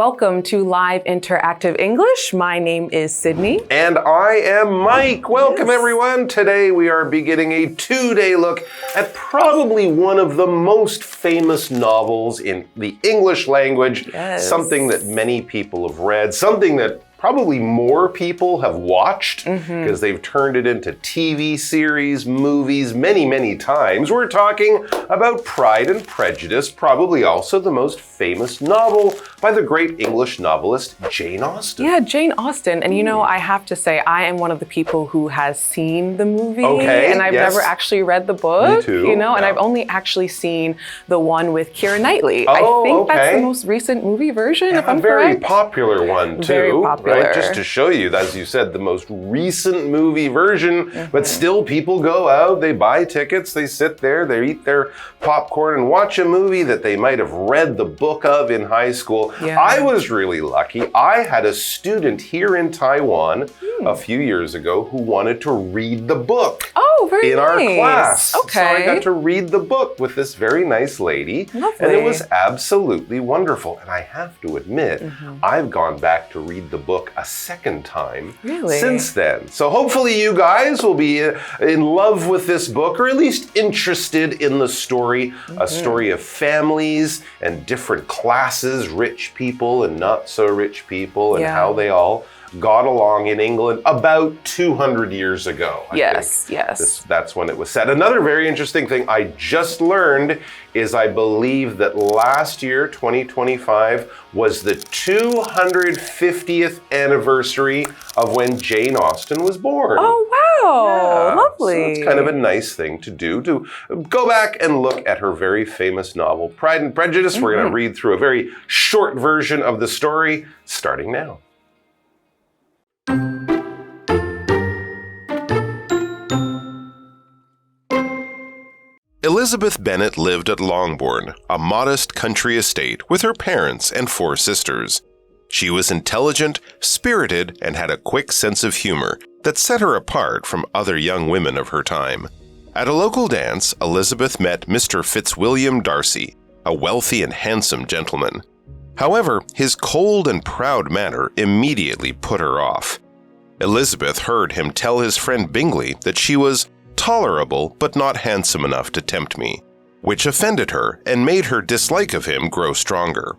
Welcome to Live Interactive English. My name is Sydney. And I am Mike. Welcome, everyone. Today we are beginning a two-day look at probably one of the most famous novels in the English language. Yes. Something that many people have read, something that probably more people have watched because they've turned it into TV series, movies, many times. We're talking about Pride and Prejudice, probably also the most famous novel by the great English novelist Jane Austen. Yeah, Jane Austen. And you know, I have to say, I am one of the people who has seen the movie. Okay, and I've never actually read the book. Me too. You know, and I've only actually seen the one with Keira Knightley. Oh, I think that's the most recent movie version, if I'm very correct. popular one, too. Very popular. Right? Just to show you, as you said, the most recent movie version, but still people go out, they buy tickets, they sit there, they eat their popcorn and watch a movie that they might have read the book of in high school. Yeah. I was really lucky. I had a student here in Taiwan a few years ago who wanted to read the book. Oh, very in nice. our class. Okay. So I got to read the book with this very nice lady. Lovely. And it was absolutely wonderful. And I have to admit, I've gone back to read the book a second time since then. So hopefully you guys will be in love with this book, or at least interested in the story, a story of families and different classes, rich people and not so rich people, and how they all got along in England about 200 years ago. Yes. That's when it was set. Another very interesting thing I just learned is I believe that last year, 2025, was the 250th anniversary of when Jane Austen was born. Oh, wow. Lovely. So it's kind of a nice thing to do, to go back and look at her very famous novel, Pride and Prejudice. We're going to read through a very short version of the story, starting now. Elizabeth Bennet lived at Longbourn, a modest country estate with her parents and 4 sisters. She was intelligent, spirited, and had a quick sense of humor that set her apart from other young women of her time. At a local dance, Elizabeth met Mr. Fitzwilliam Darcy, a wealthy and handsome gentleman. However, his cold and proud manner immediately put her off. Elizabeth heard him tell his friend Bingley that she was tolerable but not handsome enough to tempt me, which offended her and made her dislike of him grow stronger.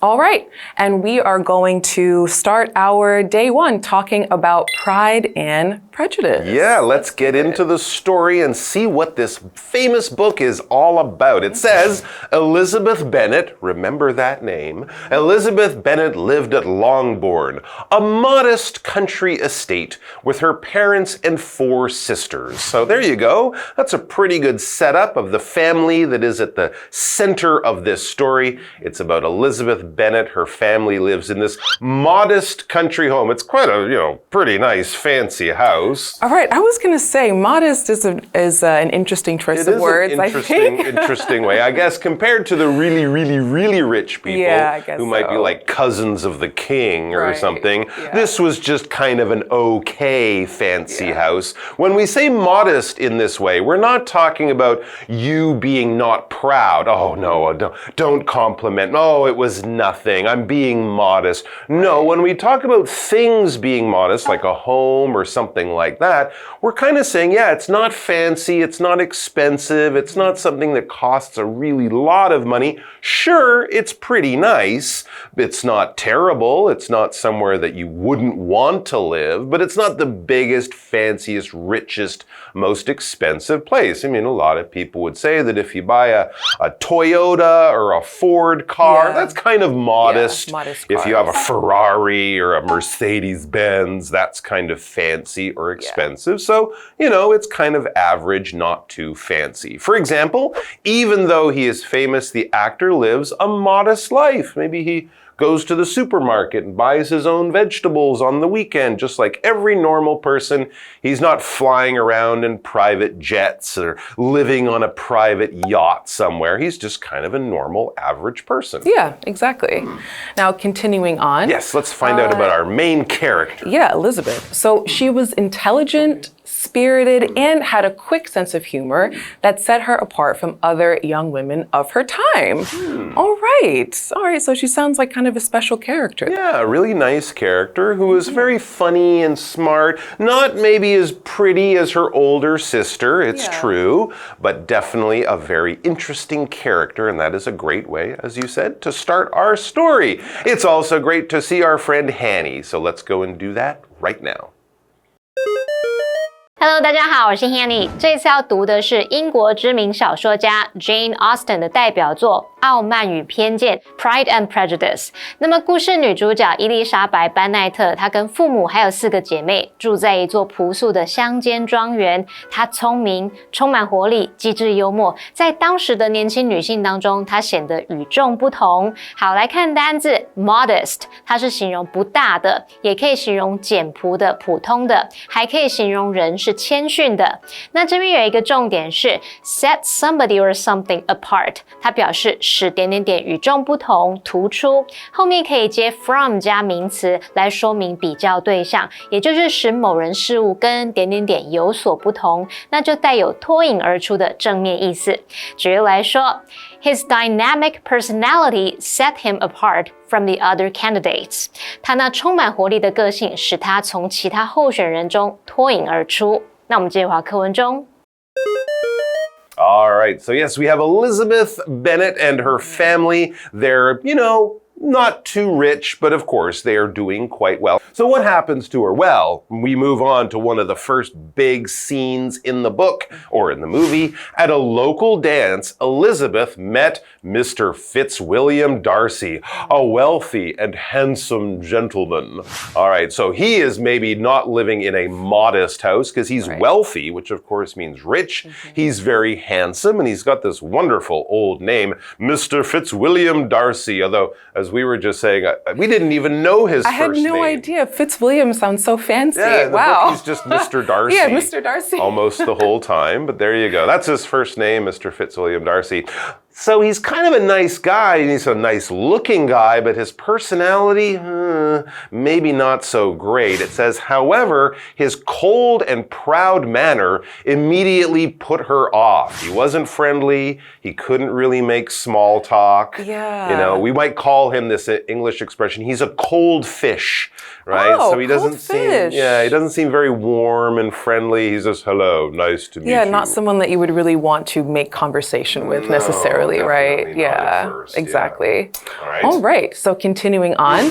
All right, and we are going to start our day one talking about Pride and Prejudice. Yeah, let's get into the story and see what this famous book is all about. It says, Elizabeth Bennet, remember that name, Elizabeth Bennet lived at Longbourn, a modest country estate with her parents and 4 sisters. So there you go. That's a pretty good setup of the family that is at the center of this story. It's about Elizabeth Bennet. Her family lives in this modest country home. It's quite a, pretty nice, fancy house. All right, I was going to say modest is an interesting choice of words, I think. Interesting way. I guess compared to the really rich people who might be like cousins of the king or something, this was just kind of an okay fancy house. When we say modest in this way, we're not talking about you being not proud. Oh, no, don't compliment. Oh, it was nothing. I'm being modest. No, when we talk about things being modest, like a home or something like that, we're kind of saying, it's not fancy, it's not expensive, it's not something that costs a really lot of money. Sure, it's pretty nice. It's not terrible. It's not somewhere that you wouldn't want to live, but it's not the biggest, fanciest, richest, most expensive place. I mean, a lot of people would say that if you buy a Toyota or a Ford car, that's kind of modest. If you have a Ferrari or a Mercedes-Benz, that's kind of fancy or expensive. So, it's kind of average, not too fancy. For example, even though he is famous, the actor lives a modest life. Maybe he goes to the supermarket and buys his own vegetables on the weekend, just like every normal person. He's not flying around in private jets or living on a private yacht somewhere. He's just kind of a normal, average person. Yeah, exactly. Now, continuing on. Yes, let's find out about our main character. Yeah, Elizabeth. So she was intelligent, spirited, and had a quick sense of humor that set her apart from other young women of her time. All right, so she sounds like kind of a special character. Yeah, a really nice character who is very funny and smart, not maybe as pretty as her older sister, it's true, but definitely a very interesting character, and that is a great way, as you said, to start our story. It's also great to see our friend Hanny, so let's go and do that right now. Hello， 大家好，我是 Hanny。这次要读的是英国知名小说家 Jane Austen 的代表作《傲慢与偏见》（Pride and Prejudice）。那么，故事女主角伊丽莎白·班奈特，她跟父母还有4个姐妹住在一座朴素的乡间庄园。她聪明、充满活力、机智幽默，在当时的年轻女性当中，她显得与众不同。好，来看单字 modest， 它是形容不大的，也可以形容简朴的、普通的，还可以形容人是谦逊的。那这边有一个重点是 set somebody or something apart， 它表示使点点点与众不同、突出，后面可以接 from 加名词来说明比较对象，也就是使某人事物跟点点点有所不同，那就带有脱颖而出的正面意思。举例来说 His dynamic personality set him apart from the other candidates. 他那充满活力的个性使他从其他候选人中脱颖而出。那我们继续回课文中。All right, so yes, we have Elizabeth Bennet and her family. They're, not too rich, but of course they are doing quite well. So what happens to her? Well, we move on to one of the first big scenes in the book, or in the movie. At a local dance, Elizabeth met Mr. Fitzwilliam Darcy, a wealthy and handsome gentleman. All right, so he is maybe not living in a modest house because he's wealthy, which of course means rich. He's very handsome, and he's got this wonderful old name, Mr. Fitzwilliam Darcy, although, as we were just saying, we didn't even know his first name. I had no idea. Fitzwilliam sounds so fancy. Yeah, in the wow. book he's just Mr. Darcy. Yeah, Mr. Darcy. Almost the whole time, but there you go. That's his first name, Mr. Fitzwilliam Darcy. So he's kind of a nice guy, and he's a nice looking guy, but his personality, maybe not so great. It says, however, his cold and proud manner immediately put her off. He wasn't friendly. He couldn't really make small talk. Yeah. We might call him this English expression, he's a cold fish, right? Oh, so he doesn't seem, he doesn't seem very warm and friendly. He's just, hello, nice to meet you. Yeah, not someone that you would really want to make conversation with necessarily. Right? Yeah, exactly. Yeah. All right. So continuing on,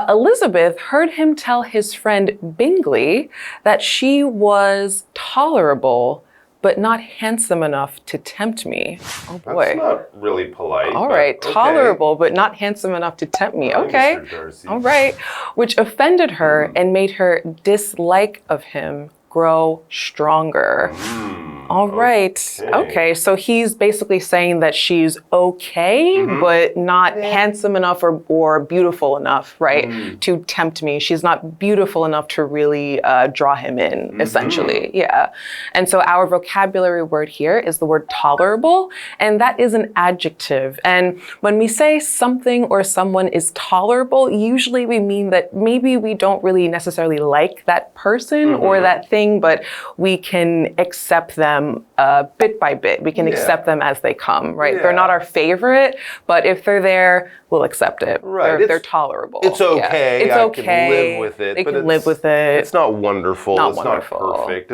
Elizabeth heard him tell his friend Bingley that she was tolerable, but not handsome enough to tempt me. Oh boy. That's not really polite. All right. Okay. Tolerable, but not handsome enough to tempt me. Okay. All right. Which offended her and made her dislike of him grow stronger. All right. Okay. So he's basically saying that she's okay, but not handsome enough or beautiful enough, right, to tempt me. She's not beautiful enough to really draw him in, essentially. Yeah. And so our vocabulary word here is the word tolerable, and that is an adjective. And when we say something or someone is tolerable, usually we mean that maybe we don't really necessarily like that person or that thing, but we can accept them bit by bit. We can accept them as they come, right? They're not our favorite, but if they're there, we'll accept it. Right. They're tolerable. It's okay. Yeah. It's okay. I can live with it. They can live with it. It's not wonderful. Not it's wonderful. not perfect.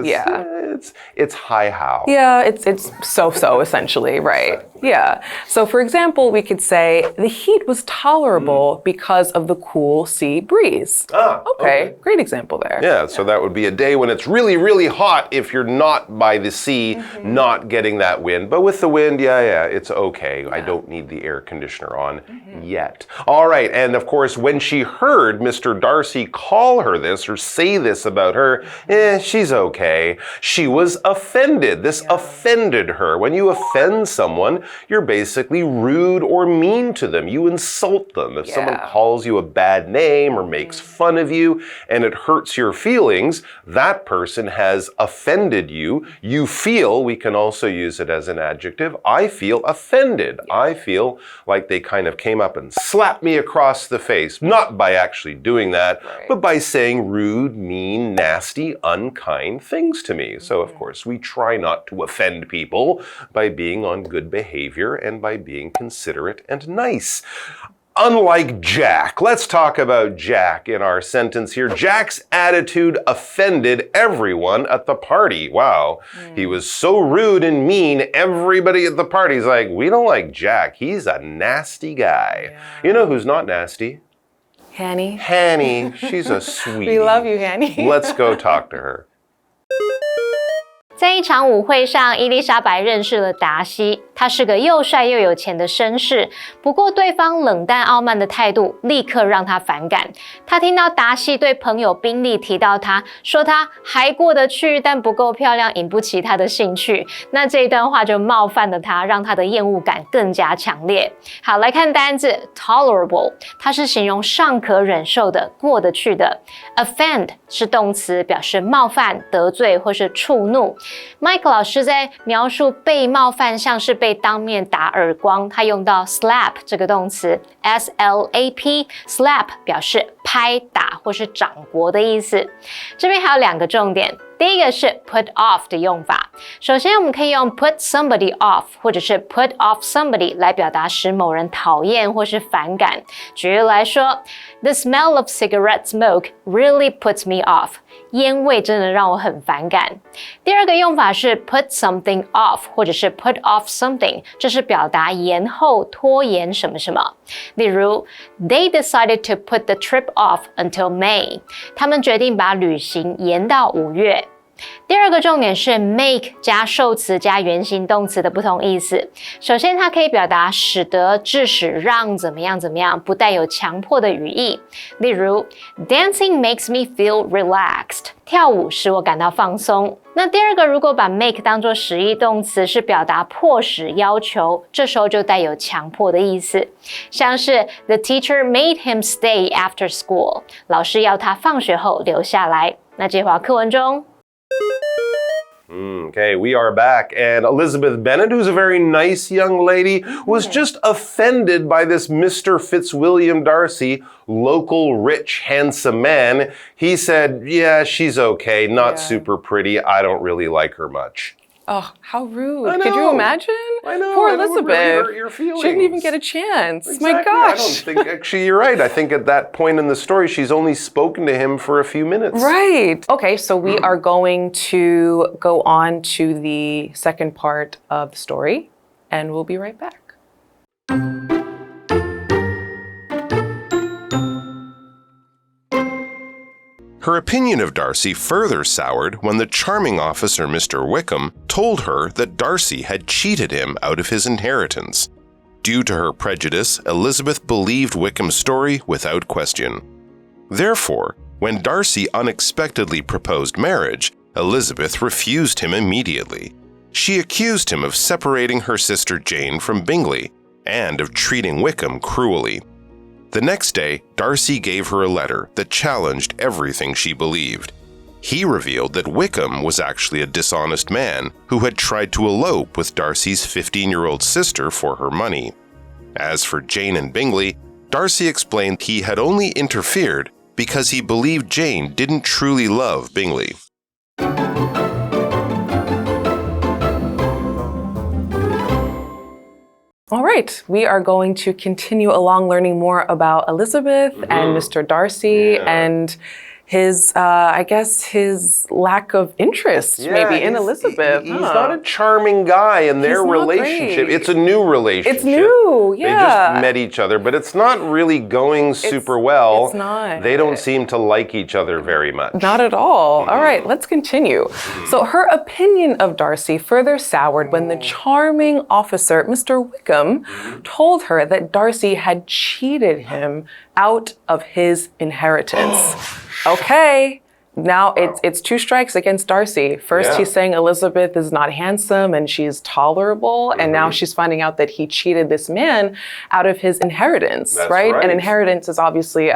It's hi-how. Yeah, it's so-so essentially, right? Exactly. Yeah. So for example, we could say the heat was tolerable because of the cool sea breeze. Okay. Great example there. Yeah, so that would be a day when it's really, really hot if you're not by the sea, not getting that wind. But with the wind, it's okay. I don't need the air conditioner on yet. All right, and of course, when she heard Mr. Darcy call her this or say this about her, she's okay. She was offended. This offended her. When you offend someone, you're basically rude or mean to them. You insult them. If someone calls you a bad name or makes fun of you and it hurts your feelings, that person has offended you. You feel, we can also use it as an adjective, I feel offended. I feel like they kind of came up and slap me across the face. Not by actually doing that, but by saying rude, mean, nasty, unkind things to me. So, of course, we try not to offend people by being on good behavior and by being considerate and nice. Unlike Jack, let's talk about Jack in our sentence here. Jack's attitude offended everyone at the party. Wow. He was so rude and mean. Everybody at the party's like, we don't like Jack. He's a nasty guy. You know who's not nasty? Hanny. Hanny. She's a sweetie. We love you, Hanny. Let's go talk to her. 在一场舞会上，伊丽莎白认识了达西。他是个又帅又有钱的绅士，不过对方冷淡傲慢的态度立刻让他反感。他听到达西对朋友宾利提到他，说他还过得去，但不够漂亮，引不起他的兴趣。那这一段话就冒犯了他，让他的厌恶感更加强烈。好，来看单字 tolerable， 它是形容尚可忍受的、过得去的。offend 是动词，表示冒犯、得罪或是触怒。Mike 老师在描述被冒犯像是被当面打耳光，他用到 slap 这个动词 S-L-A-P slap 表示拍打或是掌掴的意思。这边还有两个重点，第一个是 put off 的用法。首先我们可以用 put somebody off 或者是 put off somebody 来表达使某人讨厌或是反感。举例来说 The smell of cigarette smoke really puts me off. 烟味真的让我很反感。第二个用法是 put something off 或者是 put off something， 这是表达延后、拖延什么什么。例如 They decided to put the trip off until May. 他们决定把旅行延到5月。第二个重点是 make 加受词加原形动词的不同意思。首先它可以表达使得、致使、让怎么样怎么样，不带有强迫的语义。例如 Dancing makes me feel relaxed. 跳舞使我感到放松。那第二个如果把 make 当作实义动词，是表达迫使、要求，这时候就带有强迫的意思。像是 The teacher made him stay after school. 老师要他放学后留下来。那这话课文中Okay, we are back. And Elizabeth Bennet, who's a very nice young lady, was just offended by this Mr. Fitzwilliam Darcy, local, rich, handsome man. He said, yeah, she's okay, not super pretty. I don't really like her much. Oh, how rude. Could you imagine? I know. Poor It would Elizabeth. really hurt your feelings. She didn't even get a chance. Exactly. My gosh. I don't think, actually, you're right. I think at that point in the story, she's only spoken to him for a few minutes. Right. Okay, so we are going to go on to the second part of the story, and we'll be right back. Her opinion of Darcy further soured when the charming officer Mr. Wickham told her that Darcy had cheated him out of his inheritance. Due to her prejudice, Elizabeth believed Wickham's story without question. Therefore, when Darcy unexpectedly proposed marriage, Elizabeth refused him immediately. She accused him of separating her sister Jane from Bingley and of treating Wickham cruelly. The next day, Darcy gave her a letter that challenged everything she believed. He revealed that Wickham was actually a dishonest man who had tried to elope with Darcy's 15-year-old sister for her money. As for Jane and Bingley, Darcy explained he had only interfered because he believed Jane didn't truly love Bingley. All right, we are going to continue along learning more about Elizabeth and Mr. Darcy and his, I guess, his lack of interest maybe in Elizabeth. He's not a charming guy in their relationship. It's a new relationship. It's new, yeah. They just met each other, but it's not really going super well. It's not. They don't seem to like each other very much. Not at all. All right, let's continue. So her opinion of Darcy further soured when the charming officer, Mr. Wickham, told her that Darcy had cheated him out of his inheritance. Okay, now it's two strikes against Darcy. First, he's saying Elizabeth is not handsome and she's tolerable, and now she's finding out that he cheated this man out of his inheritance, That's right? right? An inheritance is obviously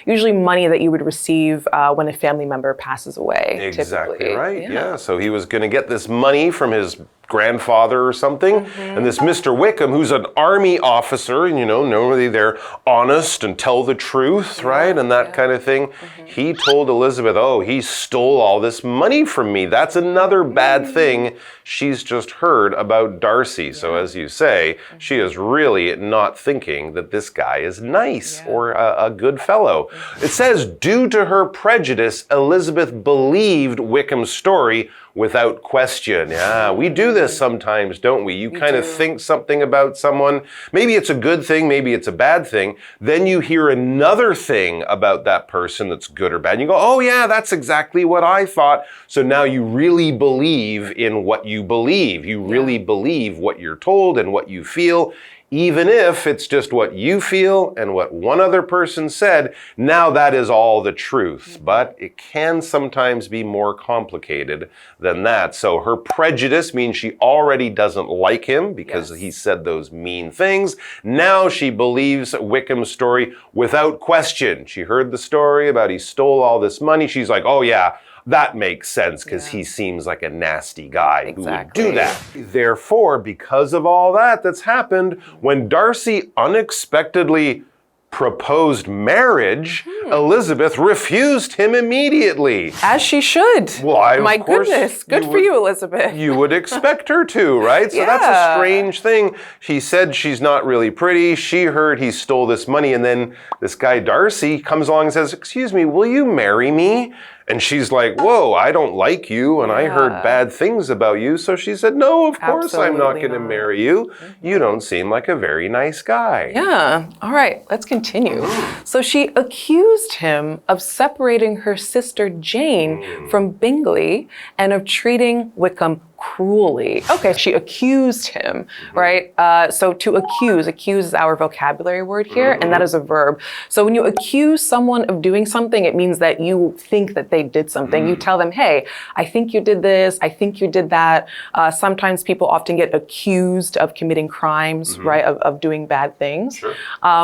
usually money that you would receive when a family member passes away. Exactly typically. right. Yeah. So he was going to get this money from his grandfather or something. And this Mr. Wickham, who's an army officer, and normally they're honest and tell the truth, right? And that kind of thing. He told Elizabeth, oh, he stole all this money from me. That's another bad thing she's just heard about Darcy. So as you say, she is really not thinking that this guy is nice or a good fellow. It says, due to her prejudice, Elizabeth believed Wickham's story without question. Yeah, we do this sometimes, don't we? You kind of think something about someone. Maybe it's a good thing, maybe it's a bad thing. Then you hear another thing about that person that's good or bad. And you go, oh yeah, that's exactly what I thought. So now you really believe in what you believe. You really believe what you're told and what you feel. Even if it's just what you feel and what one other person said, now that is all the truth. But it can sometimes be more complicated than that. So her prejudice means she already doesn't like him because he said those mean things. Now she believes Wickham's story without question. She heard the story about he stole all this money. She's like, oh yeah, that makes sense because he seems like a nasty guy who would do that. Therefore, because of all that's happened, when Darcy unexpectedly proposed marriage, Elizabeth refused him immediately. As she should. Well, My goodness, good for you, Elizabeth. You would expect her to, right? So that's a strange thing. She said she's not really pretty. She heard he stole this money, and then this guy Darcy comes along and says, excuse me, will you marry me? And she's like, whoa, I don't like you, and I heard bad things about you. So she said, no, of course I'm not going to marry you. You don't seem like a very nice guy. Yeah. All right, let's continue. So she accused him of separating her sister Jane from Bingley and of treating Wickham cruelly. Okay, she accused him, right? So to accuse is our vocabulary word here, and that is a verb. So when you accuse someone of doing something, it means that you think that they did something. You tell them, hey, I think you did this, I think you did that. Sometimes people often get accused of committing crimes, right? Of doing bad things. Sure.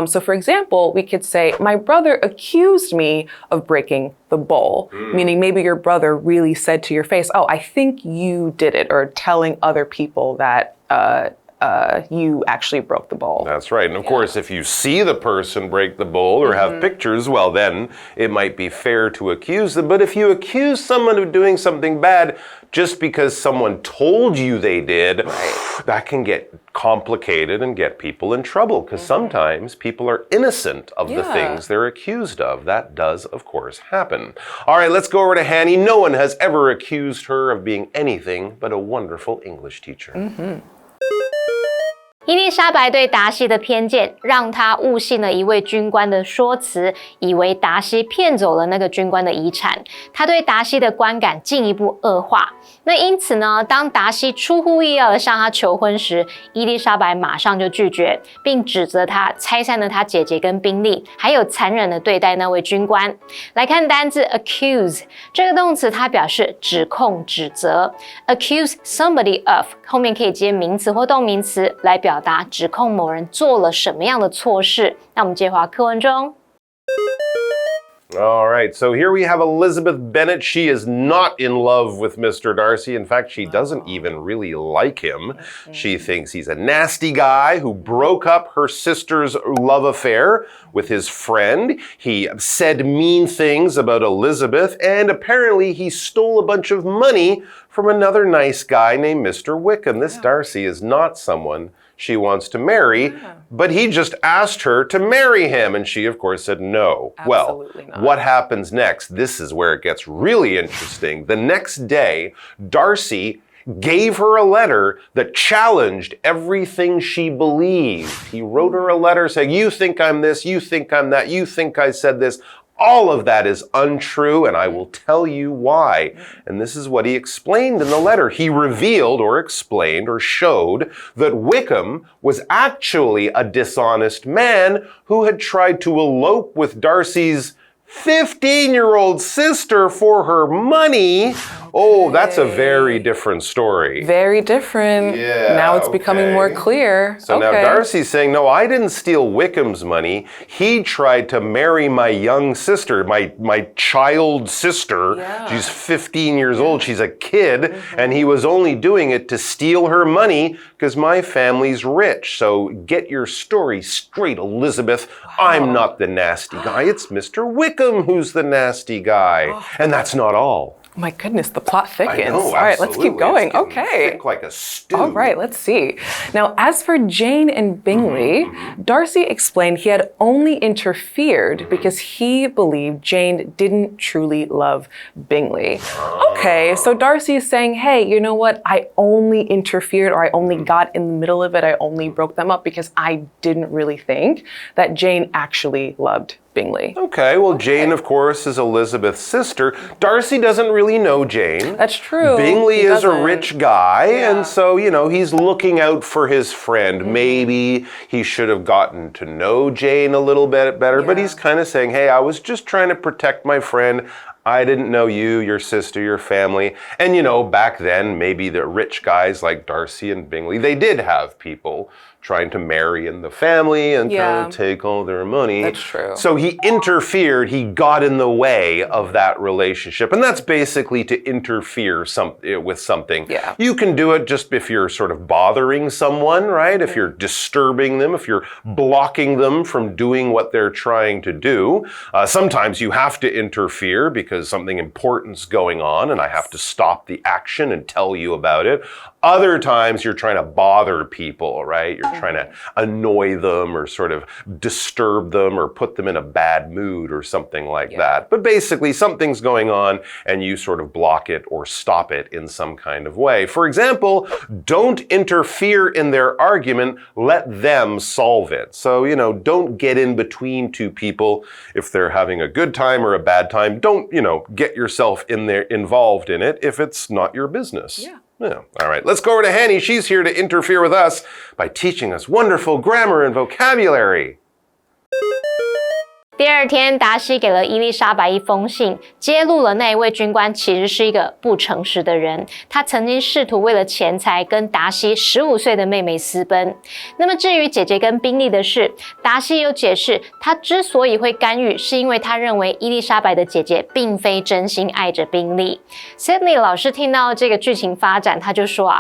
So for example, we could say, my brother accused me of breaking the bowl, meaning maybe your brother really said to your face, oh, I think you did it, or telling other people that you actually broke the bowl. That's right. And of course, if you see the person break the bowl or have pictures, well, then it might be fair to accuse them. But if you accuse someone of doing something bad just because someone told you they did, that can get complicated and get people in trouble, because sometimes people are innocent of the things they're accused of. That does, of course, happen. All right, let's go over to Hanny. No one has ever accused her of being anything but a wonderful English teacher. 伊丽莎白对达西的偏见，让她误信了一位军官的说辞，以为达西骗走了那个军官的遗产。她对达西的观感进一步恶化。那因此呢，当达西出乎意料的向她求婚时，伊丽莎白马上就拒绝，并指责他拆散了她姐姐跟宾利，还有残忍的对待那位军官。来看单字 accuse 这个动词，它表示指控、指责。accuse somebody of 后面可以接名词或动名词来表达指控某人做了什么样的错事。那我们接回课文中。All right, so here we have Elizabeth Bennet. She is not in love with Mr. Darcy. In fact, she doesn't even really like him. She thinks he's a nasty guy who broke up her sister's love affair with his friend. He said mean things about Elizabeth, and apparently he stole a bunch of money from another nice guy named Mr. Wickham. This Darcy is not someone she wants to marry, but he just asked her to marry him, and she, of course, said no. Absolutely not. What happens next? This is where it gets really interesting. The next day, Darcy gave her a letter that challenged everything she believed. He wrote her a letter saying, you think I'm this, you think I'm that, you think I said this. All of that is untrue, and I will tell you why. And this is what he explained in the letter. He revealed or explained or showed that Wickham was actually a dishonest man who had tried to elope with Darcy's 15-year-old sister for her money, Oh, that's a very different story. Very different. Yeah, now it's becoming more clear. So now Darcy's saying, no, I didn't steal Wickham's money. He tried to marry my young sister, my child sister. Yeah. She's 15 years old. She's a kid. And he was only doing it to steal her money because my family's rich. So get your story straight, Elizabeth. Wow. I'm not the nasty guy. It's Mr. Wickham who's the nasty guy. Oh. And that's not all. My goodness, the plot thickens. I know, all right, let's keep going. It's thick like a stew. All right, let's see. Now, as for Jane and Bingley, Darcy explained he had only interfered because he believed Jane didn't truly love Bingley. Okay, so Darcy is saying, hey, you know what? I only interfered, or I only got in the middle of it. I only broke them up because I didn't really think that Jane actually loved Bingley. Okay, well, Jane, of course, is Elizabeth's sister. Darcy doesn't really know Jane. That's true. Bingley is a rich guy, and so, you know, he's looking out for his friend. Maybe he should have gotten to know Jane a little bit better, but he's kind of saying, hey, I was just trying to protect my friend. I didn't know you, your sister, your family. And, you know, back then, maybe the rich guys like Darcy and Bingley, they did have people trying to marry in the family and trying to take all their money. That's true. So he interfered, he got in the way of that relationship. And that's basically to interfere with something. Yeah. You can do it just if you're sort of bothering someone, right? If you're disturbing them, if you're blocking them from doing what they're trying to do. Sometimes you have to interfere because something important's going on and I have to stop the action and tell you about it. Other times you're trying to bother people, right? You're trying to annoy them or sort of disturb them or put them in a bad mood or something like that. But basically something's going on and you sort of block it or stop it in some kind of way. For example, don't interfere in their argument, let them solve it. So, you know, don't get in between two people if they're having a good time or a bad time. Don't, you know, get yourself involved in it if it's not your business. Yeah. Yeah. All right, let's go over to Hanny. She's here to interfere with us by teaching us wonderful grammar and vocabulary. 第二天，达西给了伊丽莎白一封信，揭露了那一位军官其实是一个不诚实的人。他曾经试图为了钱财跟达西15岁的妹妹私奔。那么至于姐姐跟宾利的事，达西有解释，他之所以会干预，是因为他认为伊丽莎白的姐姐并非真心爱着宾利。Sydney 老师听到这个剧情发展，他就说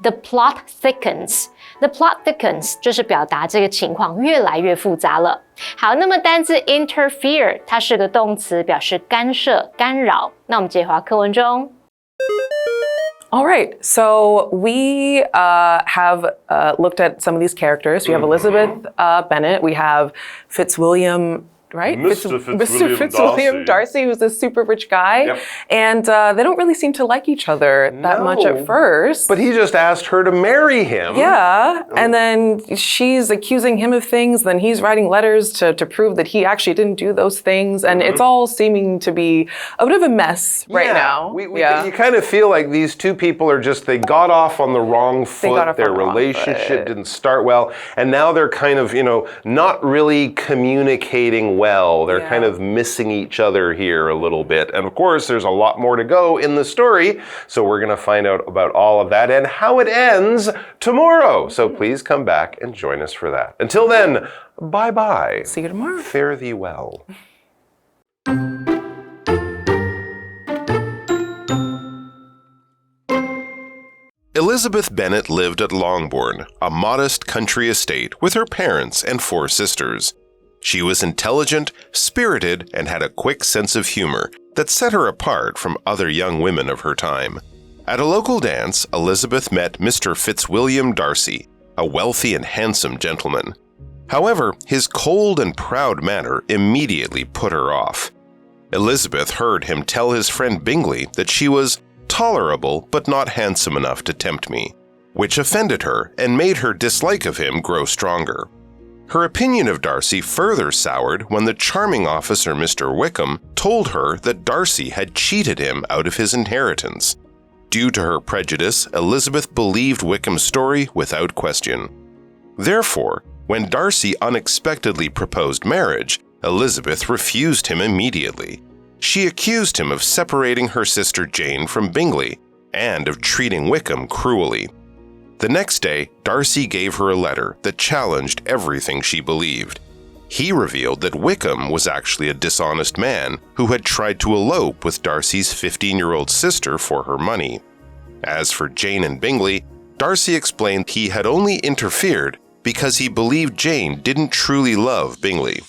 The plot thickens。The plot thickens 就是表达这个情况越来越复杂了。好，那么单字 interfere 它是个动词，表示干涉、干扰。那我们接回课文中。All right, so we have looked at some of these characters. We have Elizabeth Bennet. We have Fitzwilliam. Right? Mr. Fitzwilliam Darcy, who's this super rich guy. Yep. And they don't really seem to like each other that much at first. But he just asked her to marry him. Yeah. And then she's accusing him of things. Then he's writing letters to prove that he actually didn't do those things. And it's all seeming to be a bit of a mess right now. You kind of feel like these two people are just, they got off on the wrong foot. Their relationship didn't start well. And now they're kind of, you know, not really communicating well. They're kind of missing each other here a little bit. And of course, there's a lot more to go in the story. So we're going to find out about all of that and how it ends tomorrow. So please come back and join us for that. Until then, bye-bye. See you tomorrow. Fare thee well. Elizabeth Bennet lived at Longbourn, a modest country estate with her parents and 4 sisters. She was intelligent, spirited, and had a quick sense of humor that set her apart from other young women of her time. At a local dance, Elizabeth met Mr. Fitzwilliam Darcy, a wealthy and handsome gentleman. However, his cold and proud manner immediately put her off. Elizabeth heard him tell his friend Bingley that she was tolerable but not handsome enough to tempt me, which offended her and made her dislike of him grow stronger. Her opinion of Darcy further soured when the charming officer Mr. Wickham told her that Darcy had cheated him out of his inheritance. Due to her prejudice, Elizabeth believed Wickham's story without question. Therefore, when Darcy unexpectedly proposed marriage, Elizabeth refused him immediately. she accused him of separating her sister Jane from Bingley and of treating Wickham cruelly. The next day, Darcy gave her a letter that challenged everything she believed. He revealed that Wickham was actually a dishonest man who had tried to elope with Darcy's 15-year-old sister for her money. As for Jane and Bingley, Darcy explained he had only interfered because he believed Jane didn't truly love Bingley.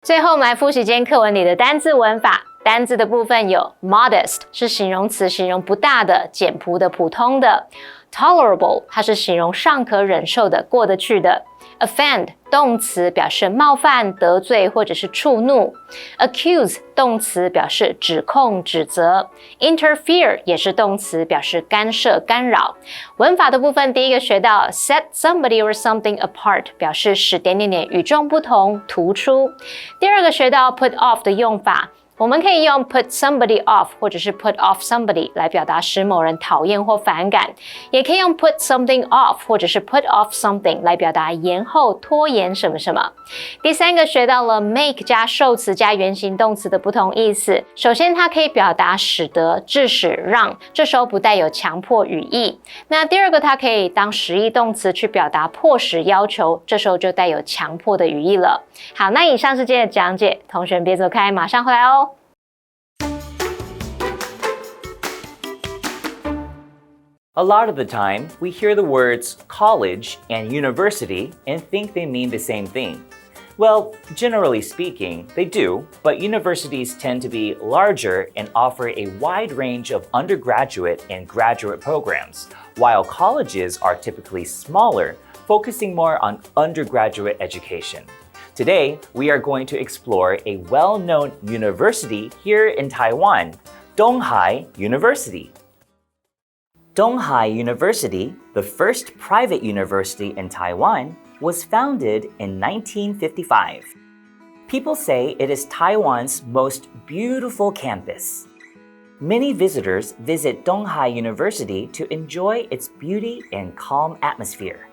最后我们来复习今天课文里的单字文法。单字的部分有 modest 是形容词，形容不大的、简朴的、普通的。tolerable 它是形容尚可忍受的、过得去的。offend 动词表示冒犯、得罪或者是触怒。accuse 动词表示指控、指责。interfere 也是动词，表示干涉、干扰。文法的部分，第一个学到 set somebody or something apart 表示使点点点与众不同、突出。第二个学到 put off 的用法。我们可以用 put somebody off 或者是 put off somebody 来表达使某人讨厌或反感，也可以用 put something off 或者是 put off something 来表达延后、拖延什么什么。第三个学到了 make 加受词加原形动词的不同意思。首先它可以表达使得、致使、让，这时候不带有强迫语义。那第二个它可以当实义动词去表达迫使、要求，这时候就带有强迫的语义了。好，那以上是今天的讲解，同学们别走开，马上回来哦。A lot of the time, we hear the words college and university and think they mean the same thing. Well, generally speaking, they do, but universities tend to be larger and offer a wide range of undergraduate and graduate programs, while colleges are typically smaller, focusing more on undergraduate education. Today, we are going to explore a well-known university here in Taiwan, Tunghai University. Tunghai University, the first private university in Taiwan, was founded in 1955. People say it is Taiwan's most beautiful campus. Many visitors visit Tunghai University to enjoy its beauty and calm atmosphere.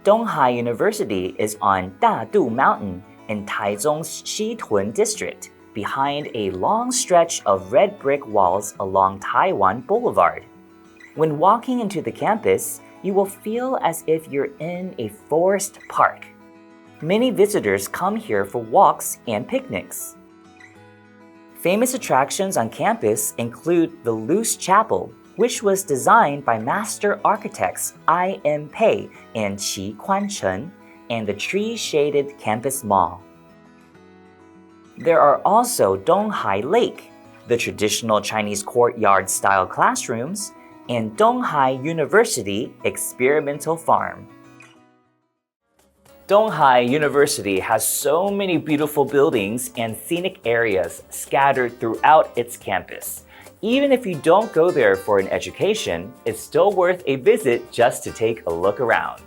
Tunghai University is on Dadu Mountain in Taizong's Xitun district, behind a long stretch of red brick walls along Taiwan Boulevard. When walking into the campus, you will feel as if you're in a forest park. Many visitors come here for walks and picnics. Famous attractions on campus include the Loose Chapel, which was designed by master architects I.M. Pei and Qi Kuan-chen, and the tree-shaded campus mall. There are also Donghai Lake, the traditional Chinese courtyard-style classrooms, and Tunghai University Experimental Farm. Tunghai University has so many beautiful buildings and scenic areas scattered throughout its campus. Even if you don't go there for an education, it's still worth a visit just to take a look around.